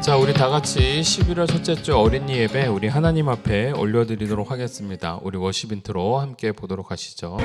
자, 우리 다 같이 11월 첫째 주 어린이 예배 우리 하나님 앞에 올려드리도록 하겠습니다. 우리 워십 인트로 함께 보도록 하시죠.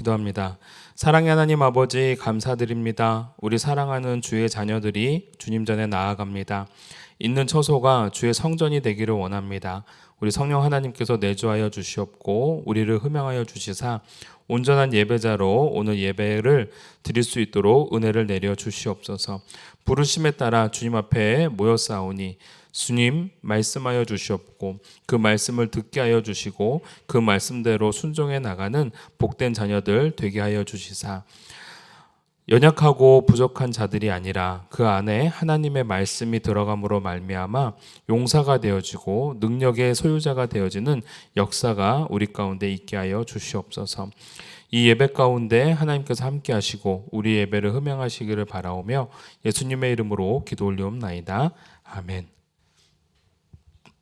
기도합니다. 사랑의 하나님 아버지 감사드립니다. 우리 사랑하는 주의 자녀들이 주님 전에 나아갑니다. 있는 처소가 주의 성전이 되기를 원합니다. 우리 성령 하나님께서 내주하여 주시옵고 우리를 흠양하여 주시사 온전한 예배자로 오늘 예배를 드릴 수 있도록 은혜를 내려 주시옵소서. 부르심에 따라 주님 앞에 모였사오니 주님 말씀하여 주시옵고 그 말씀을 듣게 하여 주시고 그 말씀대로 순종해 나가는 복된 자녀들 되게 하여 주시사 연약하고 부족한 자들이 아니라 그 안에 하나님의 말씀이 들어감으로 말미암아 용사가 되어지고 능력의 소유자가 되어지는 역사가 우리 가운데 있게 하여 주시옵소서. 이 예배 가운데 하나님께서 함께 하시고 우리 예배를 흠양하시기를 바라오며 예수님의 이름으로 기도 올리옵나이다. 아멘.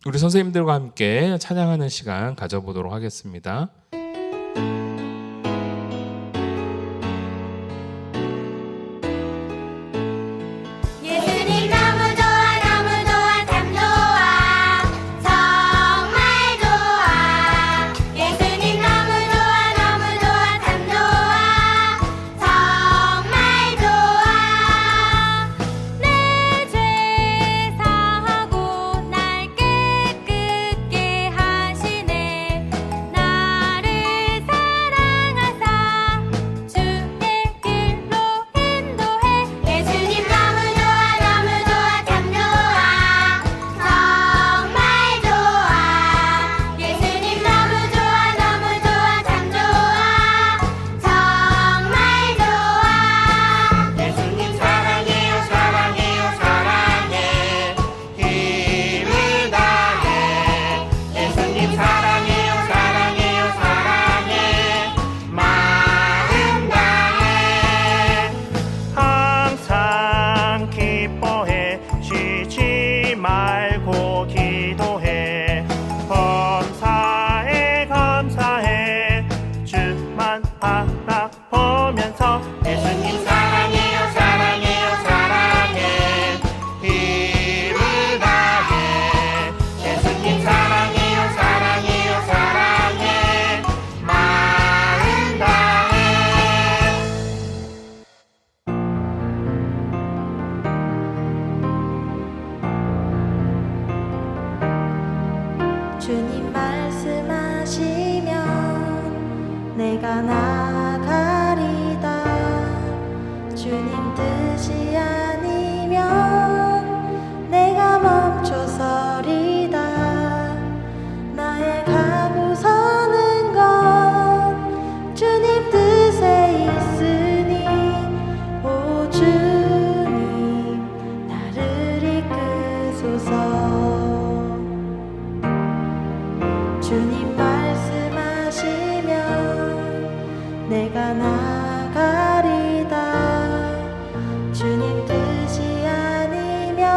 우리 선생님들과 함께 찬양하는 시간 가져보도록 하겠습니다. 주님 말씀하시면 내가 나가리다. 주님 뜻이 아니면 내가 멈춰서리다. 나의 가고 서는 건 주님 뜻에 있으니 오 주님 나를 이끄소서. 주님 말씀하시면 내가 나가리다. 주님 뜻이 아니면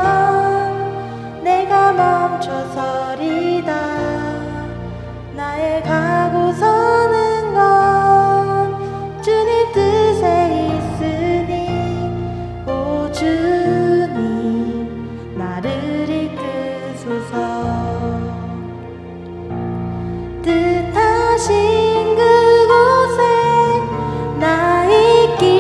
내가 멈춰서리다. 나의 가고 서는 건 주님 뜻에 있으니 오 주님 나를 이끄소서. 뜻하신 그곳에 나 있기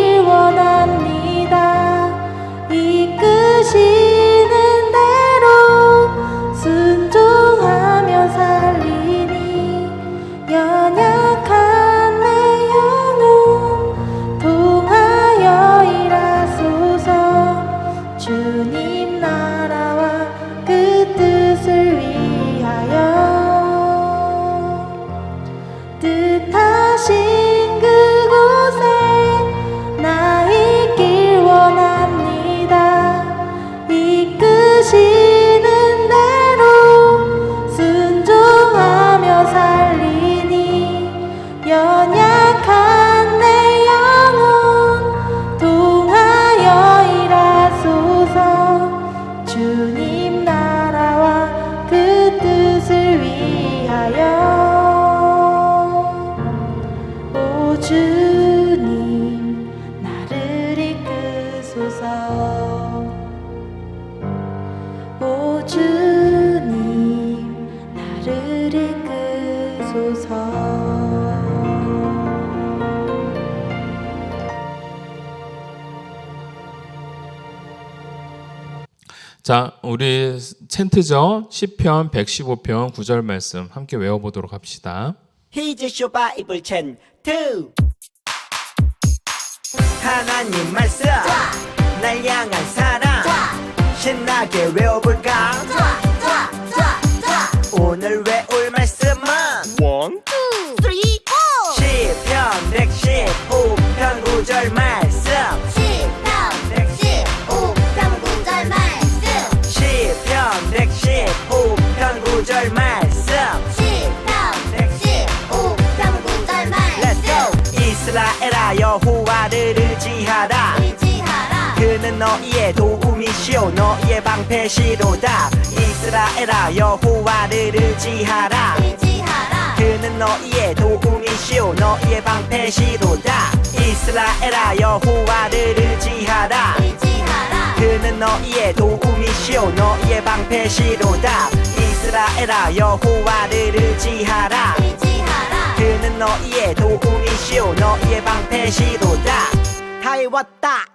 자, 우리 챈트죠? 시편 115편 9절 말씀 함께 외워보도록 합시다. 히즈쇼 바이블 챈트 하나님 말씀 날 향한 사랑 신나게 외워볼까 오늘 외울 말씀은 1, 2, 10편 115편 9절 말씀 10편 115편 9절 말씀 Let's go 이스라엘아 여호와를 의지하라 그는 너희의 도움이시오 너희의 방패시로다 이스라엘아 여호와를 의지하라 그는 너희의 도움이시오 너희의 방패시로다 이스라엘아 여호와를 의지하라 그는 너희의 도움이시오 너희의 방패시로다 이스라엘아 여호와를 의지하라 그는 너희의 도움이시오 너희의 방패시로다 다 외웠다.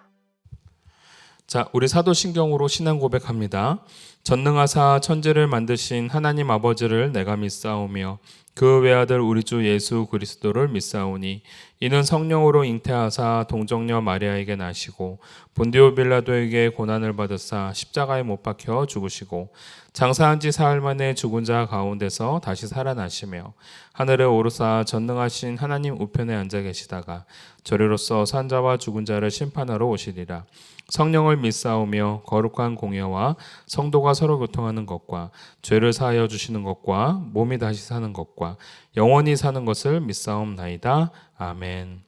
자, 우리 사도신경으로 신앙 고백합니다. 전능하사 천지를 만드신 하나님 아버지를 내가 믿사오며 그 외아들 우리 주 예수 그리스도를 믿사오니 이는 성령으로 잉태하사 동정녀 마리아에게 나시고 본디오 빌라도에게 고난을 받으사 십자가에 못 박혀 죽으시고 장사한 지 사흘 만에 죽은 자 가운데서 다시 살아나시며 하늘에 오르사 전능하신 하나님 우편에 앉아 계시다가 저리로서 산자와 죽은 자를 심판하러 오시리라. 성령을 믿사오며 거룩한 공예와 성도가 서로 교통하는 것과 죄를 사하여 주시는 것과 몸이 다시 사는 것과 영원히 사는 것을 믿사옵나이다. 아멘.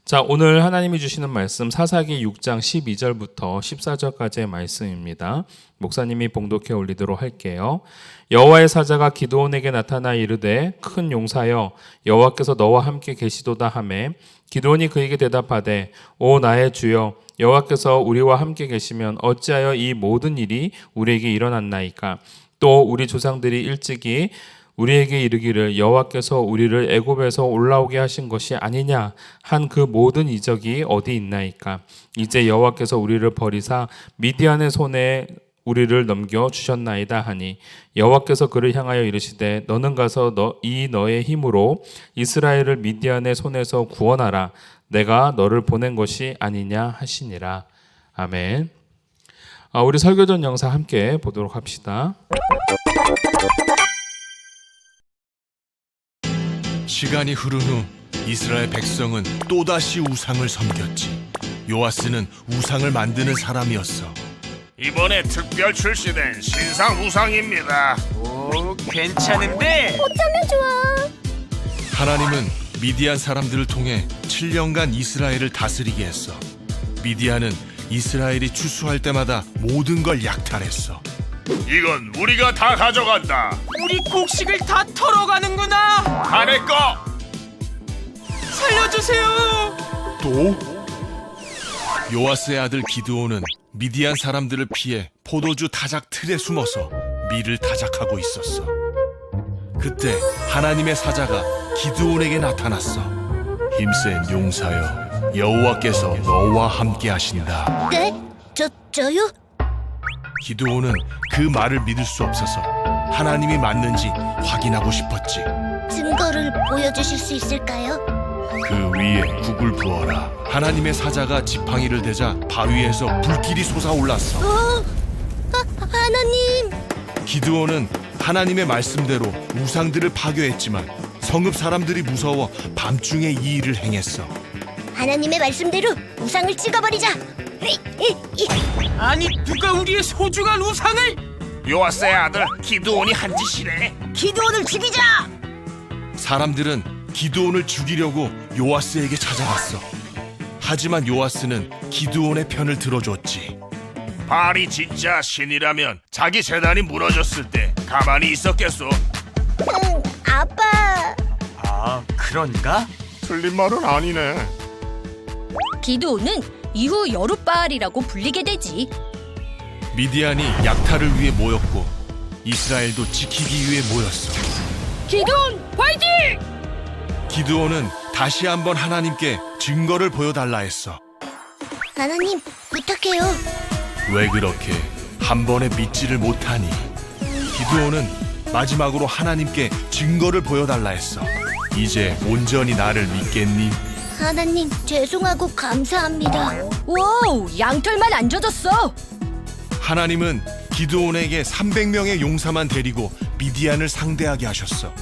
자, 오늘 하나님이 주시는 말씀 사사기 6장 12절부터 14절까지의 말씀입니다. 목사님이 봉독해 올리도록 할게요. 여호와의 사자가 기드온에게 나타나 이르되 큰 용사여 여호와께서 너와 함께 계시도다 하매 기드온이 그에게 대답하되 오 나의 주여 여호와께서 우리와 함께 계시면 어찌하여 이 모든 일이 우리에게 일어났나이까 또 우리 조상들이 일찍이 우리에게 이르기를 여호와께서 우리를 애굽에서 올라오게 하신 것이 아니냐 한 그 모든 이적이 어디 있나이까 이제 여호와께서 우리를 버리사 미디안의 손에 우리를 넘겨 주셨나이다 하니 여호와께서 그를 향하여 이르시되 너는 가서 너의 힘으로 이스라엘을 미디안의 손에서 구원하라 내가 너를 보낸 것이 아니냐 하시니라. 아멘. 우리 설교전 영상 함께 보도록 합시다. 시간이 흐른 후 이스라엘 백성은 또다시 우상을 섬겼지. 요아스는 우상을 만드는 사람이었어. 이번에 특별 출시된 신상 우상입니다. 오, 괜찮은데? 하나님은 미디안 사람들을 통해 7년간 이스라엘을 다스리게 했어. 미디안은 이스라엘이 추수할 때마다 모든 걸 약탈했어. 이건 우리가 다 가져간다. 우리 곡식을 다 털어가는구나. 다 내 거. 살려주세요. 또? 요아스의 아들 기드온은 미디안 사람들을 피해 포도주 타작 틀에 숨어서 밀을 타작하고 있었어. 그때 하나님의 사자가 기드온에게 나타났어. 힘센 용사여, 여호와께서 너와 함께 하신다. 네? 저요? 기드온은 그 말을 믿을 수 없어서 하나님이 맞는지 확인하고 싶었지. 증거를 보여주실 수 있을까요? 그 위에 국을 부어라. 하나님의 사자가 지팡이를 대자 바위에서 불길이 솟아올랐어. 하나님! 기드온은 하나님의 말씀대로 우상들을 파괴했지만 성읍 사람들이 무서워 밤중에 이 일을 행했어. 하나님의 말씀대로 우상을 찍어버리자! 아니 누가 우리의 소중한 우상을? 요아스의 아들 기드온이 한 짓이래. 기드온을 죽이자! 사람들은 기드온을 죽이려고 요아스에게 찾아갔어. 하지만 요아스는 기드온의 편을 들어줬지. 바알이 진짜 신이라면 자기 재단이 무너졌을 때 가만히 있었겠소. 아빠! 아, 그런가? 틀린 말은 아니네. 기드온은 이후 여룻바알이라고 불리게 되지. 미디안이 약탈을 위해 모였고 이스라엘도 지키기 위해 모였어. 기드온 화이팅! 기드온은 다시 한번 하나님께 증거를 보여달라 했어. 하나님, 부탁해요. 왜 그렇게 한 번에 믿지를 못하니? 기드온은 마지막으로 하나님께 증거를 보여달라 했어. 이제 온전히 나를 믿겠니? 하나님, 죄송하고 감사합니다. 와우, 양털만 안 젖었어. 하나님은 기드온에게 300명의 용사만 데리고 미디안을 상대하게 하셨어.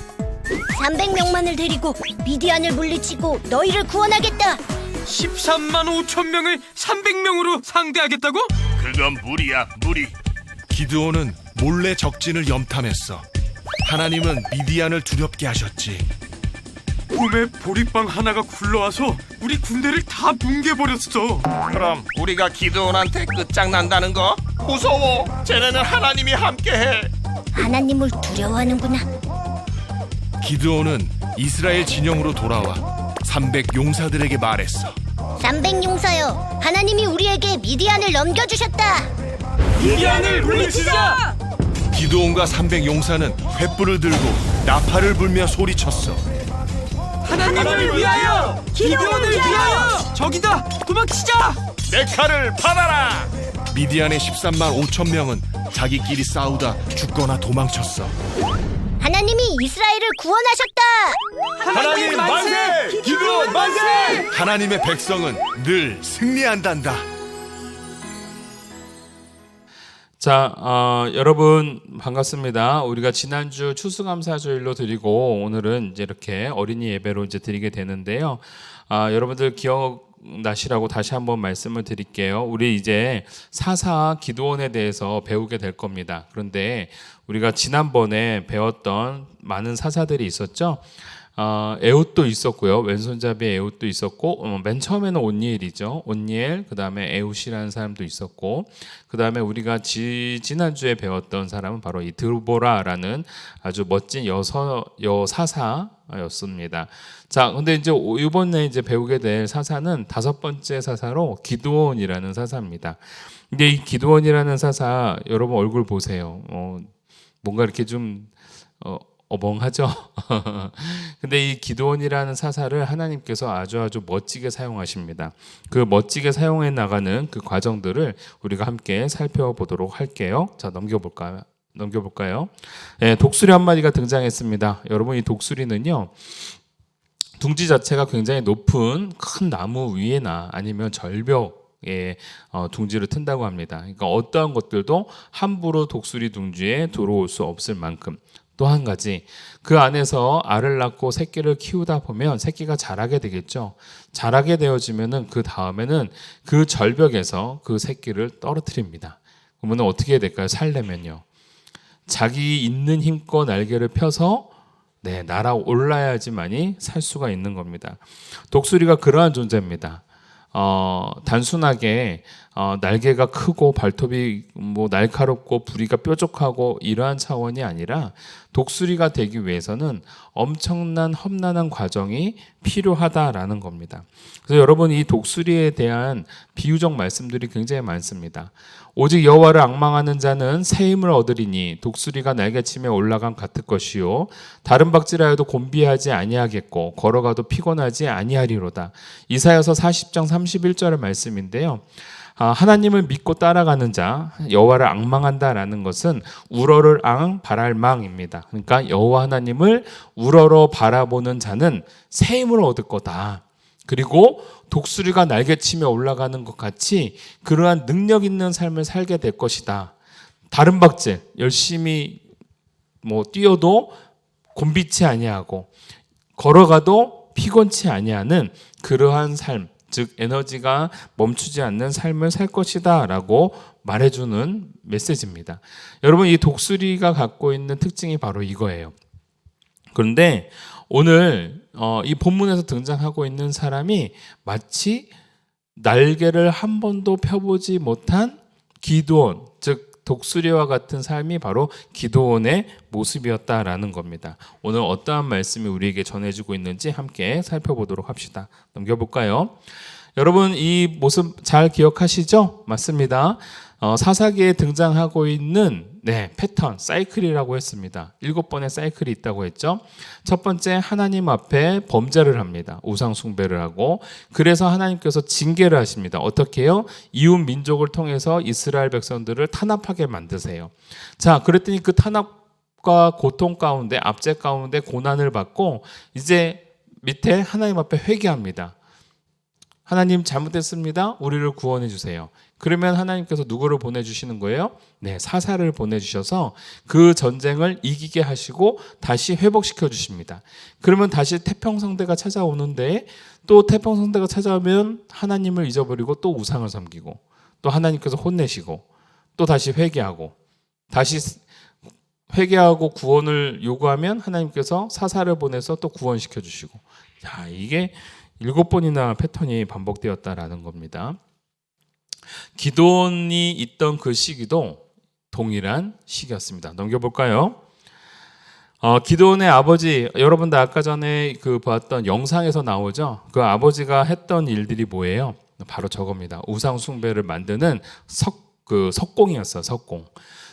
300명만을 데리고 미디안을 물리치고 너희를 구원하겠다. 13만 5천 명을 300명으로 상대하겠다고? 그건 무리야, 무리. 기드온은 몰래 적진을 염탐했어. 하나님은 미디안을 두렵게 하셨지. 꿈에 보리빵 하나가 굴러와서 우리 군대를 다 뭉개버렸어. 그럼 우리가 기드온한테 끝장난다는 거? 무서워. 쟤네는 하나님이 함께해. 하나님을 두려워하는구나. 기드온은 이스라엘 진영으로 돌아와 300 용사들에게 말했어. 300용사여, 하나님이 우리에게 미디안을 넘겨주셨다. 미디안을 물리치자! 기드온과 300 용사는 횃불을 들고 나팔을 불며 소리쳤어. 하나님을 위하여! 기드온을 위하여! 저기다! 도망치자! 내 칼을 받아라. 미디안의 13만 5천 명은 자기끼리 싸우다 죽거나 도망쳤어. 하나님이 이스라엘을 구원하셨다. 하나님 만세! 기드온 만세! 하나님의 백성은 늘 승리한단다. 자, 여러분 반갑습니다. 우리가 지난주 추수감사주일로 드리고 오늘은 이제 이렇게 어린이 예배로 이제 드리게 되는데요. 여러분들 기억나시라고 다시 한번 말씀을 드릴게요. 우리 이제 사사 기드온에 대해서 배우게 될 겁니다. 그런데 우리가 지난번에 배웠던 많은 사사들이 있었죠. 에훗도 있었고요. 왼손잡이 에훗도 있었고, 맨 처음에는 온니엘이죠. 온니엘, 그 다음에 에훗이라는 사람도 있었고, 그 다음에 우리가 지난주에 배웠던 사람은 바로 이 드보라라는 아주 멋진 여사사였습니다. 자, 근데 이제 이번에 이제 배우게 될 사사는 5번째 사사로 기드온이라는 사사입니다. 근데 이 기드온이라는 사사, 여러분 얼굴 보세요. 뭔가 이렇게 좀, 어벙하죠. 근데 이 기드온이라는 사사를 하나님께서 아주 멋지게 사용하십니다. 그 멋지게 사용해 나가는 그 과정들을 우리가 함께 살펴보도록 할게요. 자, 넘겨볼까요? 네, 독수리 한 마리가 등장했습니다. 여러분, 이 독수리는요, 둥지 자체가 굉장히 높은 큰 나무 위에나 아니면 절벽에 둥지를 튼다고 합니다. 그러니까 어떠한 것들도 함부로 독수리 둥지에 들어올 수 없을 만큼. 또 한 가지, 그 안에서 알을 낳고 새끼를 키우다 보면 새끼가 자라게 되겠죠. 자라게 되어지면은 그 다음에는 그 절벽에서 그 새끼를 떨어뜨립니다. 그러면 어떻게 해야 될까요? 살려면요, 자기 있는 힘껏 날개를 펴서 날아 올라야지만이 살 수가 있는 겁니다. 독수리가 그러한 존재입니다. 단순하게 날개가 크고 발톱이 날카롭고 부리가 뾰족하고 이러한 차원이 아니라 독수리가 되기 위해서는 엄청난 험난한 과정이 필요하다라는 겁니다. 그래서 여러분, 이 독수리에 대한 비유적 말씀들이 굉장히 많습니다. 오직 여호와를 앙망하는 자는 새 힘을 얻으리니 독수리가 날개치며 올라간 같을 것이요 다른 박질하여도 곤비하지 아니하겠고 걸어가도 피곤하지 아니하리로다. 이사야서 40장 31절의 말씀인데요. 하나님을 믿고 따라가는 자, 여호와를 앙망한다라는 것은 우러를 바랄망입니다. 그러니까 여호와 하나님을 우러러 바라보는 자는 새 힘을 얻을 거다. 그리고 독수리가 날개치며 올라가는 것 같이 그러한 능력 있는 삶을 살게 될 것이다. 다른 박질, 열심히 뛰어도 곤비치 아니하고 걸어가도 피곤치 아니하는 그러한 삶, 즉 에너지가 멈추지 않는 삶을 살 것이다 라고 말해주는 메시지입니다. 여러분, 이 독수리가 갖고 있는 특징이 바로 이거예요. 그런데 오늘 이 본문에서 등장하고 있는 사람이 마치 날개를 한 번도 펴보지 못한 기드온, 즉 독수리와 같은 삶이 바로 기드온의 모습이었다라는 겁니다. 오늘 어떠한 말씀이 우리에게 전해지고 있는지 함께 살펴보도록 합시다. 넘겨볼까요? 여러분, 이 모습 잘 기억하시죠? 맞습니다. 사사기에 등장하고 있는 패턴, 사이클이라고 했습니다. 7번의 사이클이 있다고 했죠. 첫 번째, 하나님 앞에 범죄를 합니다. 우상 숭배를 하고, 그래서 하나님께서 징계를 하십니다. 어떻게 해요? 이웃 민족을 통해서 이스라엘 백성들을 탄압하게 만드세요. 자, 그랬더니 그 탄압과 고통 가운데, 압제 가운데 고난을 받고 이제 밑에 하나님 앞에 회개합니다. 하나님 잘못했습니다. 우리를 구원해 주세요. 그러면 하나님께서 누구를 보내주시는 거예요? 사사를 보내주셔서 그 전쟁을 이기게 하시고 다시 회복시켜 주십니다. 그러면 다시 태평성대가 찾아오는데, 또 태평성대가 찾아오면 하나님을 잊어버리고 또 우상을 섬기고, 또 하나님께서 혼내시고, 또 다시 회개하고, 다시 회개하고 구원을 요구하면 하나님께서 사사를 보내서 또 구원시켜 주시고, 자, 이게 7번이나 패턴이 반복되었다라는 겁니다. 기드온이 있던 그 시기도 동일한 시기였습니다. 넘겨볼까요? 기드온의 아버지, 여러분들 아까 전에 그 봤던 영상에서 나오죠? 그 아버지가 했던 일들이 뭐예요? 바로 저겁니다. 우상 숭배를 만드는 석공이었어요. 석공.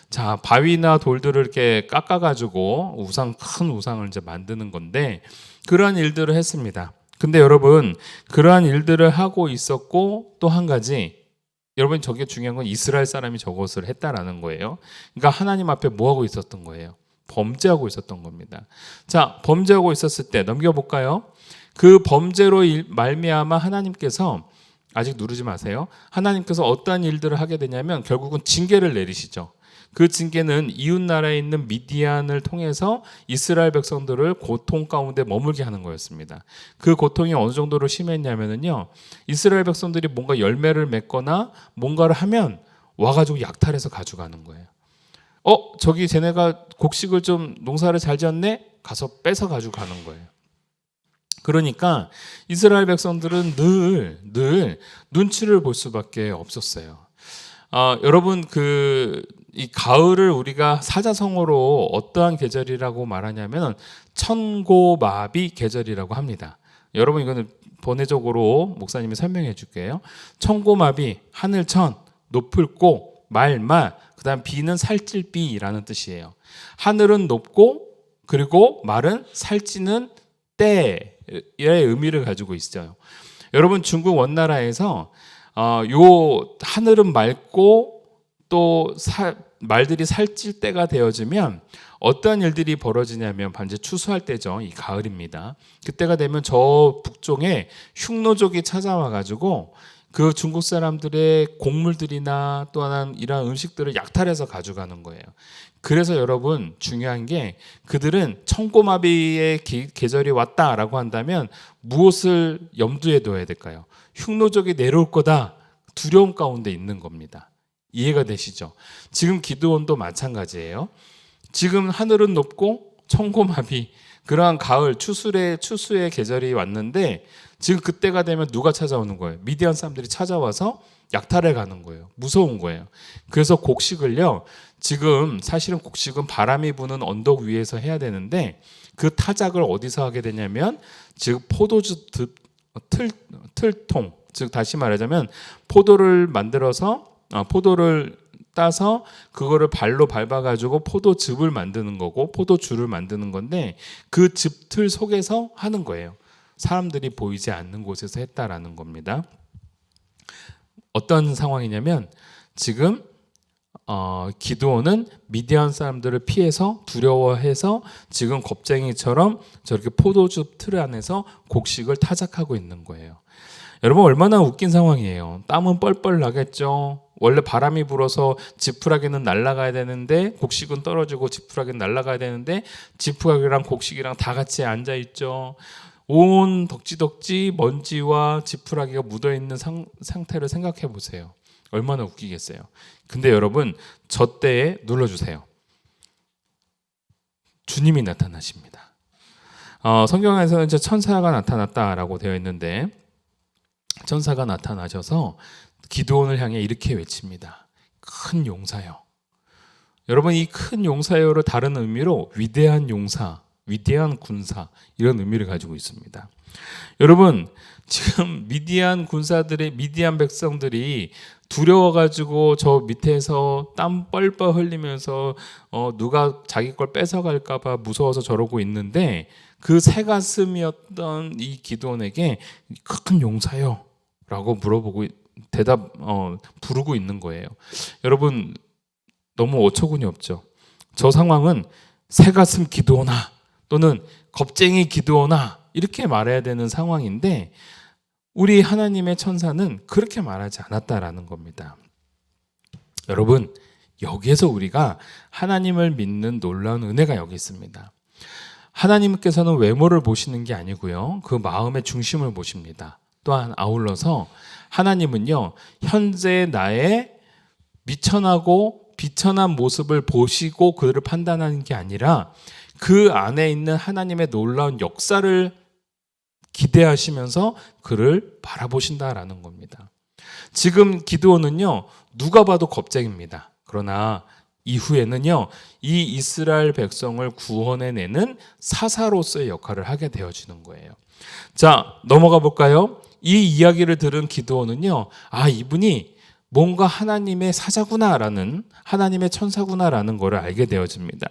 자, 바위나 돌들을 이렇게 깎아가지고 큰 우상을 이제 만드는 건데, 그러한 일들을 했습니다. 근데 여러분, 그러한 일들을 하고 있었고, 또 한 가지, 여러분, 저게 중요한 건 이스라엘 사람이 저것을 했다라는 거예요. 그러니까 하나님 앞에 뭐 하고 있었던 거예요? 범죄하고 있었던 겁니다. 자, 범죄하고 있었을 때 넘겨볼까요? 그 범죄로 말미암아 하나님께서, 아직 누르지 마세요. 하나님께서 어떠한 일들을 하게 되냐면 결국은 징계를 내리시죠. 그 징계는 이웃 나라에 있는 미디안을 통해서 이스라엘 백성들을 고통 가운데 머물게 하는 거였습니다. 그 고통이 어느 정도로 심했냐면요, 이스라엘 백성들이 뭔가 열매를 맺거나 뭔가를 하면 와가지고 약탈해서 가져가는 거예요. 저기 쟤네가 곡식을 좀 농사를 잘 지었네? 가서 뺏어 가지고 가는 거예요. 그러니까 이스라엘 백성들은 늘 눈치를 볼 수밖에 없었어요. 여러분, 이 가을을 우리가 사자성어로 어떠한 계절이라고 말하냐면 천고마비 계절이라고 합니다. 여러분, 이거는 번외적으로 목사님이 설명해 줄게요. 천고마비, 하늘천, 높을 고, 말, 그다음 비는 살찔비라는 뜻이에요. 하늘은 높고, 그리고 말은 살찌는 때의 의미를 가지고 있어요. 여러분, 중국 원나라에서 요 하늘은 맑고 또 말들이 살찔 때가 되어지면 어떤 일들이 벌어지냐면 반드시 추수할 때죠. 이 가을입니다. 그때가 되면 저 북쪽에 흉노족이 찾아와 가지고 그 중국 사람들의 곡물들이나 또한 이러한 음식들을 약탈해서 가져가는 거예요. 그래서 여러분, 중요한 게 그들은 천고마비의 계절이 왔다라고 한다면 무엇을 염두에 둬야 될까요? 흉노족이 내려올 거다, 두려움 가운데 있는 겁니다. 이해가 되시죠? 지금 기드온도 마찬가지예요. 지금 하늘은 높고 천고마비, 그러한 가을 추수의 계절이 왔는데 지금 그때가 되면 누가 찾아오는 거예요? 미디안 사람들이 찾아와서 약탈해 가는 거예요. 무서운 거예요. 그래서 곡식을요, 지금 사실은 곡식은 바람이 부는 언덕 위에서 해야 되는데 그 타작을 어디서 하게 되냐면 즉 포도주 틀통, 즉 다시 말하자면 포도를 따서 그거를 발로 밟아가지고 포도즙을 만드는 거고 포도주를 만드는 건데 그 즙틀 속에서 하는 거예요. 사람들이 보이지 않는 곳에서 했다라는 겁니다. 어떤 상황이냐면 지금 기드온은 미디안 사람들을 피해서 두려워해서 지금 겁쟁이처럼 저렇게 포도즙 틀 안에서 곡식을 타작하고 있는 거예요. 여러분, 얼마나 웃긴 상황이에요. 땀은 뻘뻘 나겠죠. 원래 바람이 불어서 지푸라기는 날아가야 되는데 곡식은 떨어지고 지푸라기는 날아가야 되는데 지푸라기랑 곡식이랑 다 같이 앉아 있죠. 온 덕지덕지 먼지와 지푸라기가 묻어있는 상태를 생각해 보세요. 얼마나 웃기겠어요. 근데 여러분, 저 때에 눌러주세요. 주님이 나타나십니다. 성경에서는 이제 천사가 나타났다라고 되어 있는데 천사가 나타나셔서 기드온을 향해 이렇게 외칩니다. 큰 용사여. 여러분, 이 큰 용사여를 다른 의미로 위대한 용사, 위대한 군사, 이런 의미를 가지고 있습니다. 여러분, 지금 미디안 백성들이 두려워가지고 저 밑에서 땀 뻘뻘 흘리면서 누가 자기 걸 뺏어갈까봐 무서워서 저러고 있는데 그 새 가슴이었던 이 기드온에게 큰 용사요 라고 물어보고 부르고 있는 거예요. 여러분 너무 어처구니 없죠. 저 상황은 새 가슴 기드온아 또는 겁쟁이 기드온아 이렇게 말해야 되는 상황인데 우리 하나님의 천사는 그렇게 말하지 않았다라는 겁니다. 여러분 여기에서 우리가 하나님을 믿는 놀라운 은혜가 여기 있습니다. 하나님께서는 외모를 보시는 게 아니고요. 그 마음의 중심을 보십니다. 또한 아울러서 하나님은요. 현재 나의 미천하고 비천한 모습을 보시고 그를 판단하는 게 아니라 그 안에 있는 하나님의 놀라운 역사를 기대하시면서 그를 바라보신다라는 겁니다. 지금 기드온은요. 누가 봐도 겁쟁입니다. 그러나 이후에는요. 이 이스라엘 백성을 구원해내는 사사로서의 역할을 하게 되어지는 거예요. 자, 넘어가 볼까요? 이 이야기를 들은 기드온은요. 이분이 뭔가 하나님의 사자구나라는 하나님의 천사구나라는 것을 알게 되어집니다.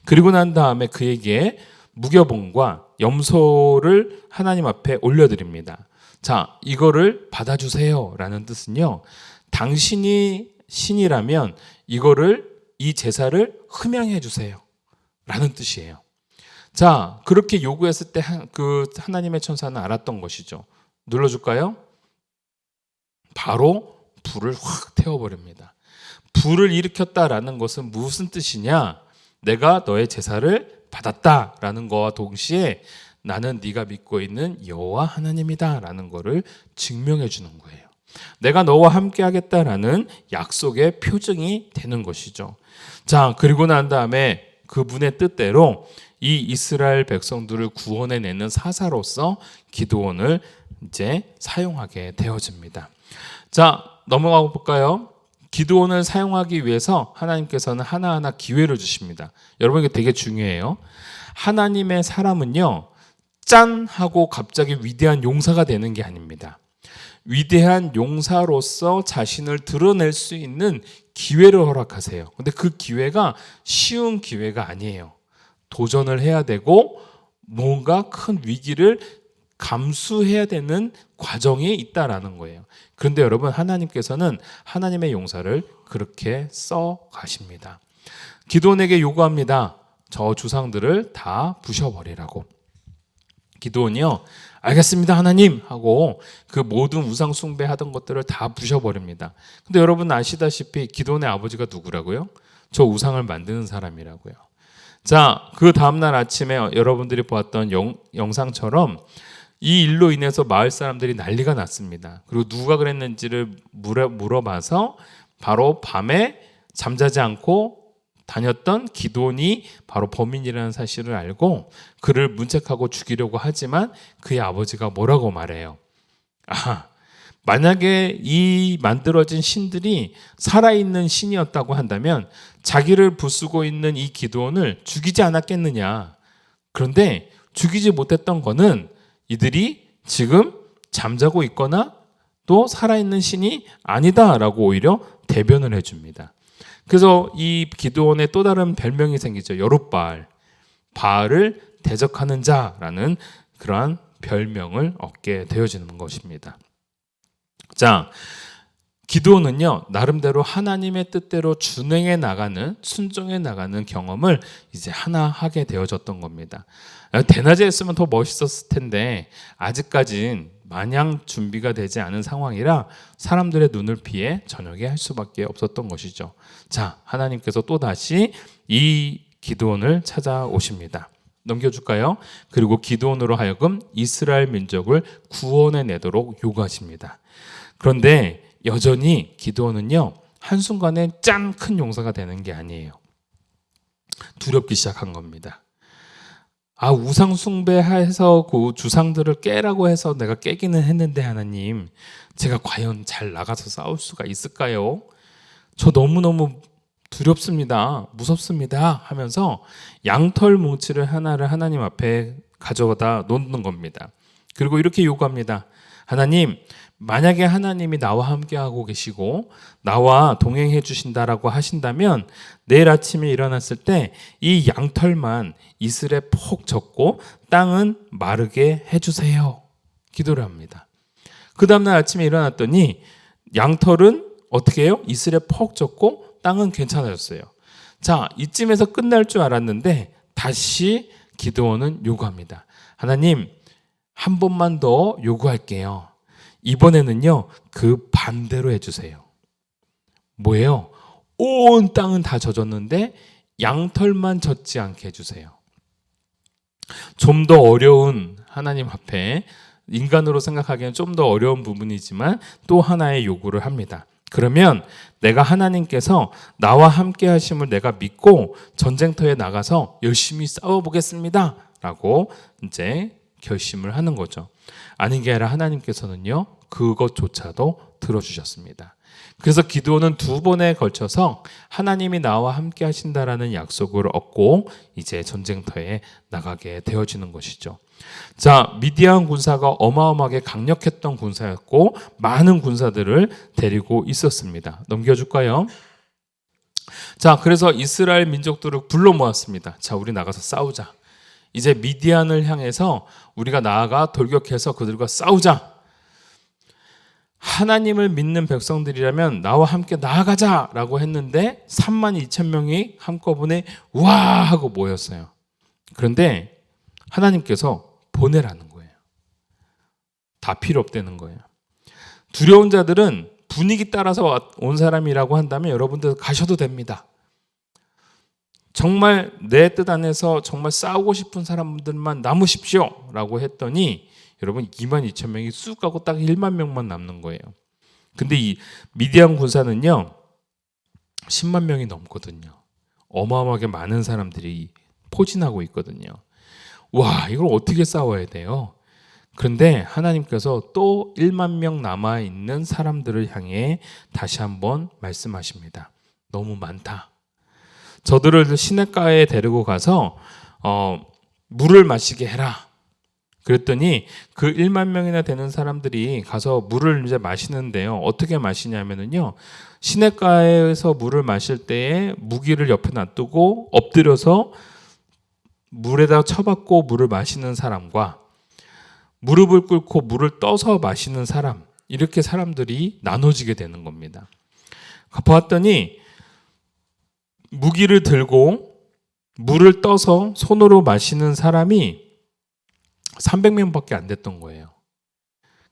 그리고 난 다음에 그에게 무교봉과 염소를 하나님 앞에 올려드립니다. 자, 이거를 받아주세요 라는 뜻은요. 당신이 신이라면 이 제사를 흠양해 주세요 라는 뜻이에요. 자, 그렇게 요구했을 때 그 하나님의 천사는 알았던 것이죠. 눌러줄까요? 바로 불을 확 태워버립니다. 불을 일으켰다라는 것은 무슨 뜻이냐? 내가 너의 제사를 받았다라는 것과 동시에 나는 네가 믿고 있는 여호와 하나님이다라는 것을 증명해 주는 거예요. 내가 너와 함께 하겠다라는 약속의 표징이 되는 것이죠. 자, 그리고 난 다음에 그분의 뜻대로 이 이스라엘 백성들을 구원해내는 사사로서 기드온을 이제 사용하게 되어집니다. 자, 넘어가 볼까요? 기드온을 사용하기 위해서 하나님께서는 하나하나 기회를 주십니다. 여러분 이게 되게 중요해요. 하나님의 사람은요. 짠 하고 갑자기 위대한 용사가 되는 게 아닙니다. 위대한 용사로서 자신을 드러낼 수 있는 기회를 허락하세요. 근데 그 기회가 쉬운 기회가 아니에요. 도전을 해야 되고 뭔가 큰 위기를 감수해야 되는 과정이 있다라는 거예요. 그런데 여러분 하나님께서는 하나님의 용사를 그렇게 써 가십니다. 기드온에게 요구합니다. 저 주상들을 다 부셔버리라고. 기드온이요. 알겠습니다 하나님 하고 그 모든 우상 숭배하던 것들을 다 부셔버립니다. 근데 여러분 아시다시피 기드온의 아버지가 누구라고요? 저 우상을 만드는 사람이라고요. 자, 그 다음날 아침에 여러분들이 보았던 영상처럼 이 일로 인해서 마을 사람들이 난리가 났습니다. 그리고 누가 그랬는지를 물어봐서 바로 밤에 잠자지 않고 다녔던 기드온이 바로 범인이라는 사실을 알고 그를 문책하고 죽이려고 하지만 그의 아버지가 뭐라고 말해요? 만약에 이 만들어진 신들이 살아있는 신이었다고 한다면 자기를 부수고 있는 이 기드온을 죽이지 않았겠느냐. 그런데 죽이지 못했던 거는 이들이 지금 잠자고 있거나 또 살아있는 신이 아니다라고 오히려 대변을 해줍니다. 그래서 이 기드온의 또 다른 별명이 생기죠. 여룻바알, 바알을 대적하는 자라는 그러한 별명을 얻게 되어지는 것입니다. 자, 기드온은요 나름대로 하나님의 뜻대로 준행해 나가는 순종해 나가는 경험을 이제 하나 하게 되어졌던 겁니다. 대낮에 했으면 더 멋있었을 텐데 아직까진 마냥 준비가 되지 않은 상황이라 사람들의 눈을 피해 저녁에 할 수밖에 없었던 것이죠. 자, 하나님께서 또 다시 이 기드온을 찾아오십니다. 넘겨줄까요? 그리고 기드온으로 하여금 이스라엘 민족을 구원해 내도록 요구하십니다. 그런데 여전히 기드온은요 한순간에 짠 큰 용사가 되는 게 아니에요. 두렵기 시작한 겁니다. 우상 숭배해서 그 주상들을 깨라고 해서 내가 깨기는 했는데 하나님, 제가 과연 잘 나가서 싸울 수가 있을까요? 저 너무너무 두렵습니다. 무섭습니다. 하면서 양털 뭉치를 하나를 하나님 앞에 가져다 놓는 겁니다. 그리고 이렇게 요구합니다. 하나님, 만약에 하나님이 나와 함께하고 계시고 나와 동행해 주신다라고 하신다면 내일 아침에 일어났을 때 이 양털만 이슬에 폭 젖고 땅은 마르게 해주세요. 기도를 합니다. 그 다음날 아침에 일어났더니 양털은 어떻게 해요? 이슬에 폭 젖고 땅은 괜찮아졌어요. 자, 이쯤에서 끝날 줄 알았는데 다시 기드온은 요구합니다. 하나님, 한 번만 더 요구할게요. 이번에는요, 그 반대로 해주세요. 뭐예요? 온 땅은 다 젖었는데 양털만 젖지 않게 해주세요. 좀 더 어려운 하나님 앞에 인간으로 생각하기에는 좀 더 어려운 부분이지만 또 하나의 요구를 합니다. 그러면 내가 하나님께서 나와 함께 하심을 내가 믿고 전쟁터에 나가서 열심히 싸워보겠습니다 라고 이제 결심을 하는 거죠. 아닌 게 아니라 하나님께서는요, 그것조차도 들어주셨습니다. 그래서 기드온은 2번에 걸쳐서 하나님이 나와 함께 하신다라는 약속을 얻고 이제 전쟁터에 나가게 되어지는 것이죠. 자, 미디안 군사가 어마어마하게 강력했던 군사였고 많은 군사들을 데리고 있었습니다. 넘겨줄까요? 자, 그래서 이스라엘 민족들을 불러 모았습니다. 자, 우리 나가서 싸우자. 이제 미디안을 향해서 우리가 나아가 돌격해서 그들과 싸우자. 하나님을 믿는 백성들이라면 나와 함께 나아가자라고 했는데 32,000명이 한꺼번에 와 하고 모였어요. 그런데 하나님께서 보내라는 거예요. 다 필요 없다는 거예요. 두려운 자들은 분위기 따라서 온 사람이라고 한다면 여러분들 가셔도 됩니다. 정말 내 뜻 안에서 정말 싸우고 싶은 사람들만 남으십시오 라고 했더니 여러분 22,000명이 쑥 가고 딱 1만 명만 남는 거예요. 근데 이 미디안 군사는요 10만 명이 넘거든요. 어마어마하게 많은 사람들이 포진하고 있거든요. 와, 이걸 어떻게 싸워야 돼요? 그런데 하나님께서 또 1만 명 남아있는 사람들을 향해 다시 한번 말씀하십니다. 너무 많다. 저들을 시냇가에 데리고 가서 물을 마시게 해라. 그랬더니 그 1만 명이나 되는 사람들이 가서 물을 이제 마시는데요. 어떻게 마시냐면요. 시냇가에서 물을 마실 때에 무기를 옆에 놔두고 엎드려서 물에다 쳐박고 물을 마시는 사람과 무릎을 꿇고 물을 떠서 마시는 사람, 이렇게 사람들이 나눠지게 되는 겁니다. 보았더니 무기를 들고 물을 떠서 손으로 마시는 사람이 300명밖에 안 됐던 거예요.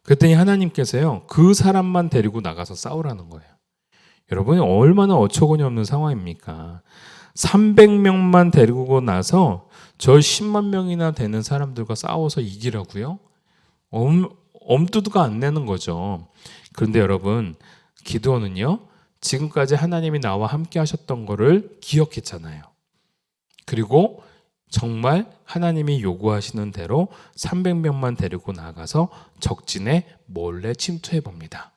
그랬더니 하나님께서요, 그 사람만 데리고 나가서 싸우라는 거예요. 여러분이 얼마나 어처구니 없는 상황입니까? 300명만 데리고 나서 저 10만 명이나 되는 사람들과 싸워서 이기라고요? 엄두가 안 내는 거죠. 그런데 여러분, 기드온은요, 지금까지 하나님이 나와 함께 하셨던 거를 기억했잖아요. 그리고 정말 하나님이 요구하시는 대로 300명만 데리고 나가서 적진에 몰래 침투해 봅니다.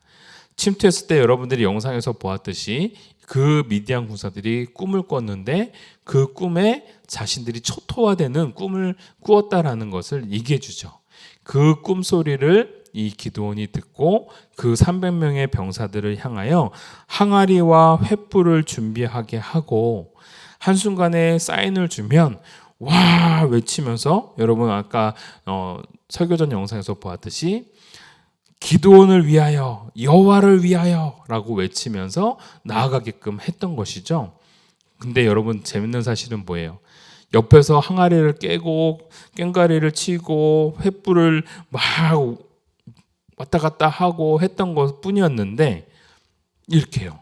침투했을 때 여러분들이 영상에서 보았듯이 그 미디안 군사들이 꿈을 꿨는데 그 꿈에 자신들이 초토화되는 꿈을 꾸었다라는 것을 얘기해 주죠. 그 꿈소리를 이 기드온이 듣고 그 300명의 병사들을 향하여 항아리와 횃불을 준비하게 하고 한순간에 사인을 주면 와 외치면서, 여러분 아까 설교전 영상에서 보았듯이 기드온을 위하여, 여호와를 위하여 라고 외치면서 나아가게끔 했던 것이죠. 근데 여러분 재밌는 사실은 뭐예요? 옆에서 항아리를 깨고 꽹과리를 치고 횃불을 막 왔다 갔다 하고 했던 것 뿐이었는데 이렇게요.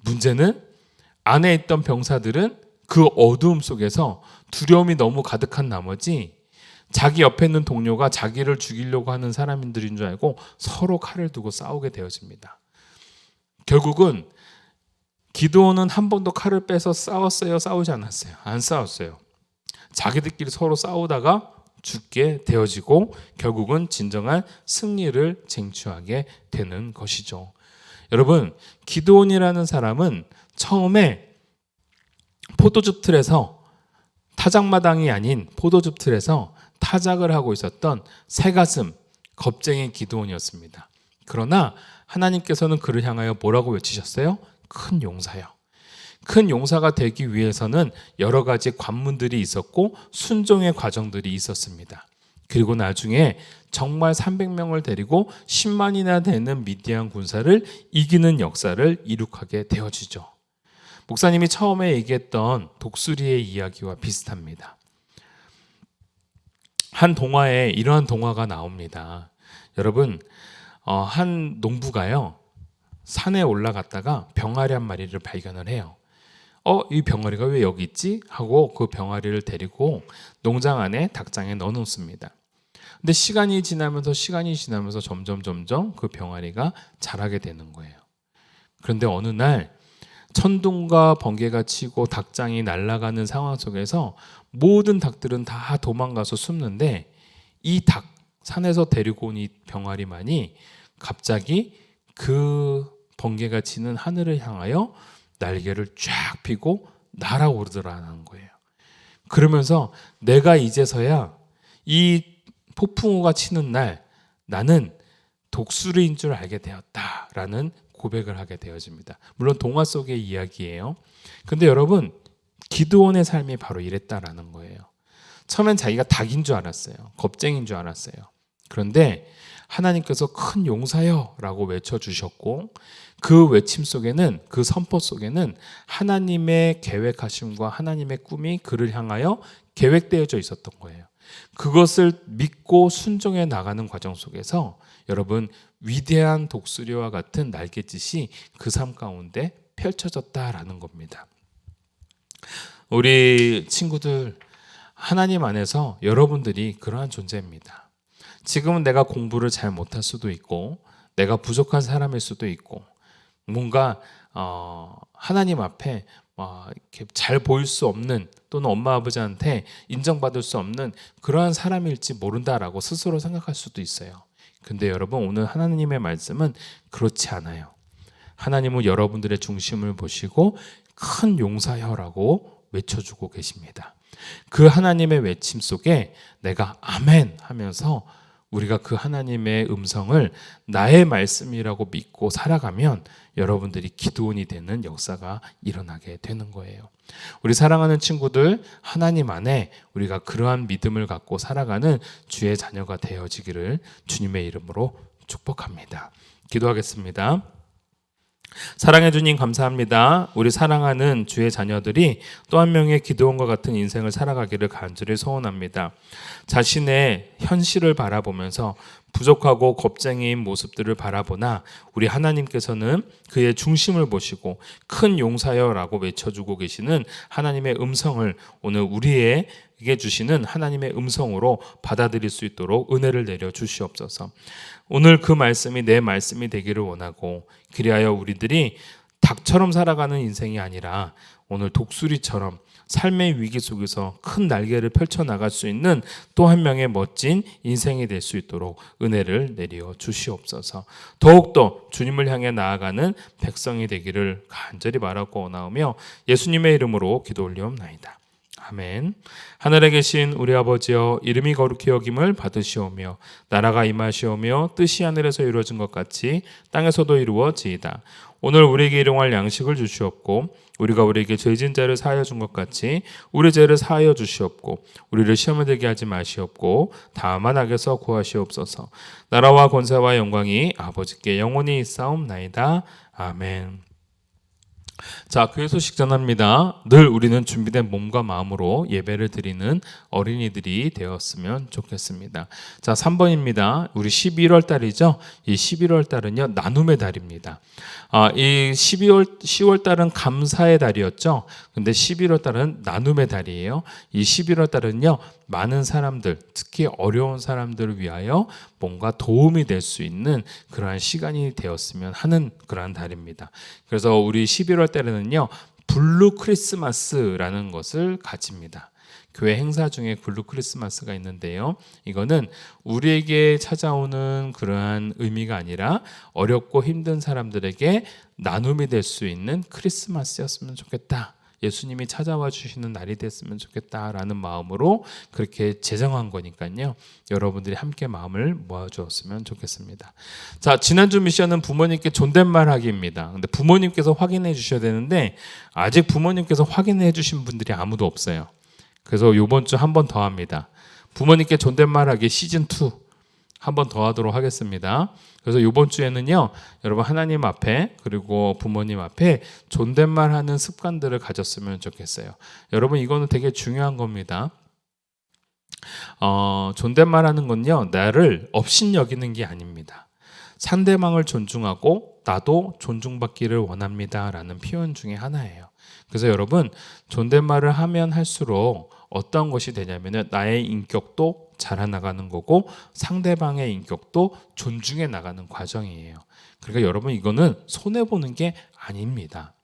문제는 안에 있던 병사들은 그 어두움 속에서 두려움이 너무 가득한 나머지 자기 옆에 있는 동료가 자기를 죽이려고 하는 사람들인 줄 알고 서로 칼을 두고 싸우게 되어집니다. 결국은 기드온은 한 번도 칼을 빼서 싸웠어요? 싸우지 않았어요? 안 싸웠어요. 자기들끼리 서로 싸우다가 죽게 되어지고 결국은 진정한 승리를 쟁취하게 되는 것이죠. 여러분, 기드온이라는 사람은 처음에 포도즙 틀에서, 타작마당이 아닌 포도즙 틀에서 타작을 하고 있었던 새가슴, 겁쟁이 기드온이었습니다. 그러나 하나님께서는 그를 향하여 뭐라고 외치셨어요? 큰 용사요. 큰 용사가 되기 위해서는 여러 가지 관문들이 있었고 순종의 과정들이 있었습니다. 그리고 나중에 정말 300명을 데리고 10만이나 되는 미디안 군사를 이기는 역사를 이룩하게 되어지죠. 목사님이 처음에 얘기했던 독수리의 이야기와 비슷합니다. 한 동화에 이러한 동화가 나옵니다. 여러분, 한 농부가요 산에 올라갔다가 병아리 한 마리를 발견을 해요. 이 병아리가 왜 여기 있지? 하고 그 병아리를 데리고 농장 안에 닭장에 넣어놓습니다. 근데 시간이 지나면서 점점 그 병아리가 자라게 되는 거예요. 그런데 어느 날 천둥과 번개가 치고 닭장이 날아가는 상황 속에서 모든 닭들은 다 도망가서 숨는데 이 닭, 산에서 데리고 온 이 병아리만이 갑자기 그 번개가 치는 하늘을 향하여 날개를 쫙 펴고 날아오르더라는 거예요. 그러면서 내가 이제서야 이 폭풍우가 치는 날 나는 독수리인 줄 알게 되었다라는 고백을 하게 되어집니다. 물론 동화 속의 이야기예요. 근데 여러분, 기드온의 삶이 바로 이랬다라는 거예요. 처음엔 자기가 닭인 줄 알았어요. 겁쟁인 줄 알았어요. 그런데 하나님께서 큰 용사여 라고 외쳐주셨고 그 외침 속에는, 그 선포 속에는 하나님의 계획하심과 하나님의 꿈이 그를 향하여 계획되어져 있었던 거예요. 그것을 믿고 순종해 나가는 과정 속에서 여러분, 위대한 독수리와 같은 날갯짓이 그 삶 가운데 펼쳐졌다라는 겁니다. 우리 친구들, 하나님 안에서 여러분들이 그러한 존재입니다. 지금은 내가 공부를 잘 못할 수도 있고 내가 부족한 사람일 수도 있고 뭔가 하나님 앞에 이렇게 잘 보일 수 없는, 또는 엄마 아버지한테 인정받을 수 없는 그러한 사람일지 모른다라고 스스로 생각할 수도 있어요. 근데 여러분, 오늘 하나님의 말씀은 그렇지 않아요. 하나님은 여러분들의 중심을 보시고 큰 용사여라고 외쳐주고 계십니다. 그 하나님의 외침 속에 내가 아멘 하면서 우리가 그 하나님의 음성을 나의 말씀이라고 믿고 살아가면 여러분들이 기드온이 되는 역사가 일어나게 되는 거예요. 우리 사랑하는 친구들, 하나님 안에 우리가 그러한 믿음을 갖고 살아가는 주의 자녀가 되어지기를 주님의 이름으로 축복합니다. 기도하겠습니다. 사랑해 주님 감사합니다. 우리 사랑하는 주의 자녀들이 또 한 명의 기드온과 같은 인생을 살아가기를 간절히 소원합니다. 자신의 현실을 바라보면서 부족하고 겁쟁이인 모습들을 바라보나 우리 하나님께서는 그의 중심을 보시고 큰 용사여라고 외쳐주고 계시는 하나님의 음성을 오늘 우리에게 주시는 하나님의 음성으로 받아들일 수 있도록 은혜를 내려 주시옵소서. 오늘 그 말씀이 내 말씀이 되기를 원하고, 그리하여 우리들이 닭처럼 살아가는 인생이 아니라 오늘 독수리처럼 삶의 위기 속에서 큰 날개를 펼쳐나갈 수 있는 또 한 명의 멋진 인생이 될 수 있도록 은혜를 내려 주시옵소서. 더욱더 주님을 향해 나아가는 백성이 되기를 간절히 바라고 원하오며 예수님의 이름으로 기도 올리옵나이다. 아멘. 하늘에 계신 우리 아버지여, 이름이 거룩히 여김을 받으시오며 나라가 임하시오며 뜻이 하늘에서 이루어진 것 같이 땅에서도 이루어지이다. 오늘 우리에게 일용할 양식을 주시옵고 우리가 우리에게 죄진 자를 사하여 준 것 같이 우리 죄를 사하여 주시옵고 우리를 시험에 들게 하지 마시옵고 다만 악에서 구하시옵소서. 나라와 권세와 영광이 아버지께 영원히 있사옵나이다. 아멘. 자, 교회 소식 전합니다. 늘 우리는 준비된 몸과 마음으로 예배를 드리는 어린이들이 되었으면 좋겠습니다. 자, 3번입니다. 우리 11월 달이죠. 이 11월 달은요, 나눔의 달입니다. 이 10월 달은 감사의 달이었죠. 근데 11월 달은 나눔의 달이에요. 이 11월 달은요, 많은 사람들, 특히 어려운 사람들을 위하여 뭔가 도움이 될 수 있는 그러한 시간이 되었으면 하는 그러한 달입니다. 그래서 우리 11월 달에는요, 블루 크리스마스라는 것을 가집니다. 교회 행사 중에 블루 크리스마스가 있는데요, 이거는 우리에게 찾아오는 그러한 의미가 아니라 어렵고 힘든 사람들에게 나눔이 될 수 있는 크리스마스였으면 좋겠다, 예수님이 찾아와 주시는 날이 됐으면 좋겠다라는 마음으로 그렇게 제정한 거니까요. 여러분들이 함께 마음을 모아주었으면 좋겠습니다. 자, 지난주 미션은 부모님께 존댓말 하기입니다. 근데 부모님께서 확인해 주셔야 되는데 아직 부모님께서 확인해 주신 분들이 아무도 없어요. 그래서 이번 주 한 번 더 합니다. 부모님께 존댓말 하기 시즌 2 한 번 더 하도록 하겠습니다. 그래서 이번 주에는요, 여러분 하나님 앞에 그리고 부모님 앞에 존댓말 하는 습관들을 가졌으면 좋겠어요. 여러분 이거는 되게 중요한 겁니다. 존댓말 하는 건요, 나를 업신여기는 게 아닙니다. 상대방을 존중하고 나도 존중받기를 원합니다 라는 표현 중에 하나예요. 그래서 여러분 존댓말을 하면 할수록 어떤 것이 되냐면은 나의 인격도 자라나가는 거고 상대방의 인격도 존중해 나가는 과정이에요. 그러니까 여러분 이거는 손해보는 게 아닙니다.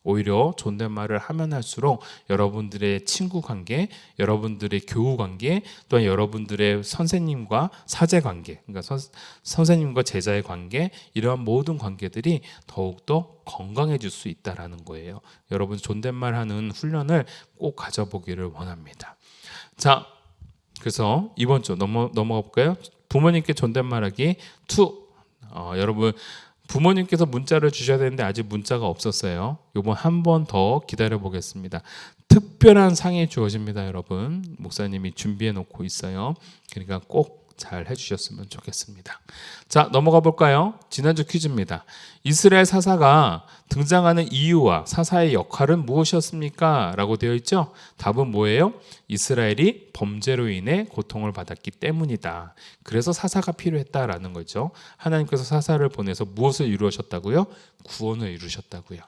오히려 존댓말을 하면 할수록 여러분들의 친구 관계, 여러분들의 교우 관계, 또한 여러분들의 선생님과 사제 관계, 그러니까 선생님과 제자의 관계, 이러한 모든 관계들이 더욱더 건강해질 수 있다라는 거예요. 여러분 존댓말 하는 훈련을 꼭 가져보기를 원합니다. 자, 그래서 이번 주 넘어가 볼까요? 부모님께 존댓말하기 2. 여러분 부모님께서 문자를 주셔야 되는데 아직 문자가 없었어요. 이번 한 번 더 기다려 보겠습니다. 특별한 상이 주어집니다, 여러분. 목사님이 준비해 놓고 있어요. 그러니까 꼭 잘 해주셨으면 좋겠습니다. 자, 넘어가 볼까요? 지난주 퀴즈입니다. 이스라엘 사사가 등장하는 이유와 사사의 역할은 무엇이었습니까? 라고 되어 있죠. 답은 뭐예요? 이스라엘이 범죄로 인해 고통을 받았기 때문이다. 그래서 사사가 필요했다라는 거죠. 하나님께서 사사를 보내서 무엇을 이루셨다고요? 구원을 이루셨다고요.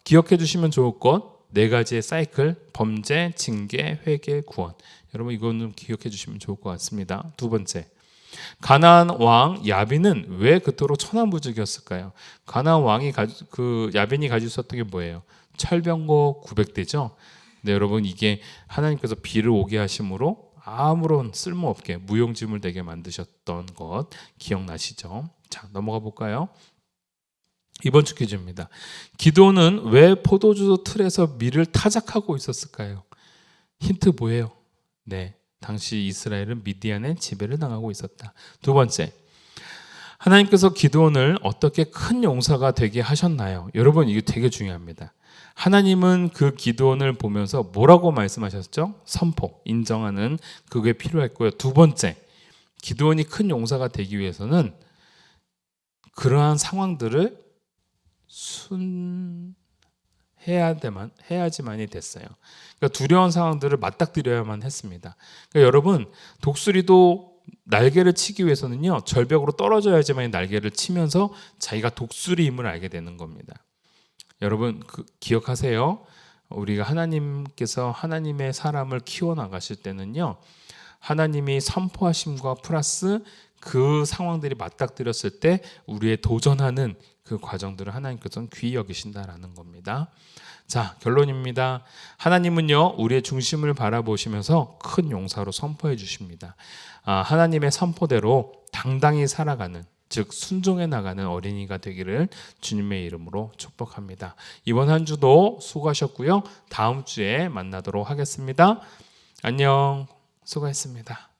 기억해 주시면 좋을 것 4가지의 사이클, 범죄, 징계, 회개, 구원. 여러분 이거는 기억해 주시면 좋을 것 같습니다. 2번째, 가나안 왕 야빈은 왜 그토록 천하무적이었을까요? 가나안 왕이 야빈이 가지고 있었던 게 뭐예요? 철병거 900대죠. 근데 여러분 이게 하나님께서 비를 오게 하심으로 아무런 쓸모없게 무용지물 되게 만드셨던 것 기억나시죠? 자, 넘어가 볼까요? 이번 주 퀴즈입니다. 기드온은 왜 포도주 틀에서 밀을 타작하고 있었을까요? 힌트 뭐예요? 네, 당시 이스라엘은 미디안의 지배를 당하고 있었다. 2번째, 하나님께서 기드온을 어떻게 큰 용사가 되게 하셨나요? 여러분 이게 되게 중요합니다. 하나님은 그 기드온을 보면서 뭐라고 말씀하셨죠? 선포, 인정하는 그게 필요했고요. 2번째, 기드온이 큰 용사가 되기 위해서는 그러한 상황들을 해야지만이 됐어요. 그러니까 두려운 상황들을 맞닥뜨려야만 했습니다. 그러니까 여러분 독수리도 날개를 치기 위해서는요, 절벽으로 떨어져야지만 날개를 치면서 자기가 독수리임을 알게 되는 겁니다. 여러분 기억하세요. 우리가 하나님께서 하나님의 사람을 키워나가실 때는요, 하나님이 선포하심과 플러스 그 상황들이 맞닥뜨렸을 때 우리의 도전하는 그 과정들을 하나님께서는 귀히 여기신다라는 겁니다. 자, 결론입니다. 하나님은요, 우리의 중심을 바라보시면서 큰 용사로 선포해 주십니다. 하나님의 선포대로 당당히 살아가는, 즉 순종해 나가는 어린이가 되기를 주님의 이름으로 축복합니다. 이번 한 주도 수고하셨고요. 다음 주에 만나도록 하겠습니다. 안녕. 수고했습니다.